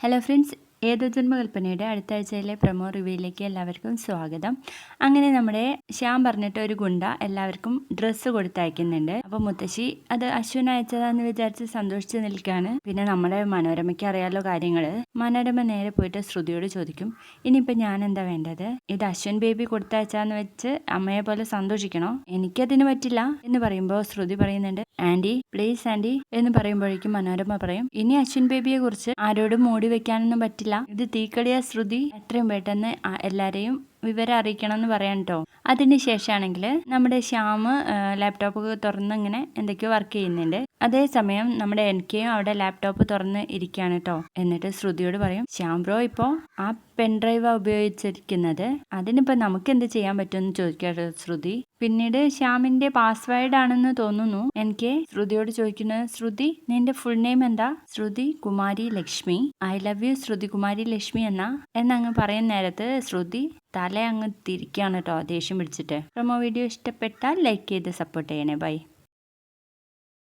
Hello friends, ഏതോ ജന്മകൽപ്പനയുടെ അടുത്ത ആഴ്ചയിലെ പ്രൊമോ റിവ്യൂയിലേക്ക് എല്ലാവർക്കും സ്വാഗതം. അങ്ങനെ നമ്മുടെ ശ്യാം പറഞ്ഞിട്ട് ഒരു ഗുണ്ട എല്ലാവർക്കും ഡ്രസ്സ് കൊടുത്തയക്കുന്നുണ്ട്. അപ്പോൾ മുത്തശ്ശി അത് അശ്വിൻ അയച്ചതാന്ന് വിചാരിച്ച് സന്തോഷിച്ച് നിൽക്കുകയാണ്. പിന്നെ നമ്മുടെ മനോരമയ്ക്ക് അറിയാലോ കാര്യങ്ങൾ. മനോരമ നേരെ പോയിട്ട് ശ്രുതിയോട് ചോദിക്കും, ഇനിയിപ്പോൾ ഞാൻ എന്താ വേണ്ടത്? ഇത് അശ്വിൻ ബേബി കൊടുത്തയച്ചാന്ന് വെച്ച് അമ്മയെ പോലെ സന്തോഷിക്കണോ? എനിക്കതിന് പറ്റില്ല എന്ന് പറയുമ്പോൾ ശ്രുതി പറയുന്നുണ്ട്, ആൻറ്റി പ്ലീസ് ആൻറ്റി എന്ന് പറയുമ്പോഴേക്കും മനോരമ പറയും, ഇനി അശ്വിൻ ബേബിയെ കുറിച്ച് ആരോടും മൂടി വെക്കാനൊന്നും പറ്റില്ല. ഇത് തീക്കടിയ ശ്രുതി എത്രയും പെട്ടെന്ന് എല്ലാരെയും വിവരം അറിയിക്കണം എന്ന് പറയാൻ കേട്ടോ. അതിന് ശേഷമാണെങ്കിൽ നമ്മുടെ ശ്യാം ലാപ്ടോപ്പ് തുറന്ന് ഇങ്ങനെ എന്തൊക്കെയോ വർക്ക് ചെയ്യുന്നുണ്ട്. അതേസമയം നമ്മുടെ എനിക്കും അവിടെ ലാപ്ടോപ്പ് തുറന്ന് ഇരിക്കുകയാണ് കേട്ടോ. എന്നിട്ട് ശ്രുതിയോട് പറയും, ശ്യാം ബ്രോ ഇപ്പോൾ ആ പെൻഡ്രൈവ് ഉപയോഗിച്ചിരിക്കുന്നത്, അതിനിപ്പോൾ നമുക്ക് എന്ത് ചെയ്യാൻ പറ്റുമെന്ന് ചോദിക്കാറ് ശ്രുതി. പിന്നീട് ശ്യാമിന്റെ പാസ്വേഡ് ആണെന്ന് തോന്നുന്നു. എനിക്ക് ശ്രുതിയോട് ചോദിക്കുന്നത്, ശ്രുതി നിന്റെ ഫുൾ നെയിം എന്താ? Shruthi Kumari Lakshmi, I love you Shruthi Kumari Lakshmi എന്നങ്ങ് പറയുന്ന നേരത്ത് ശ്രുതി തല അങ്ങ് തിരിക്കുകയാണ് കേട്ടോ, ദേഷ്യം പിടിച്ചിട്ട്. പ്രൊമോ വീഡിയോ ഇഷ്ടപ്പെട്ടാൽ ലൈക്ക് ചെയ്ത് സപ്പോർട്ട് ചെയ്യണേ. ബൈ.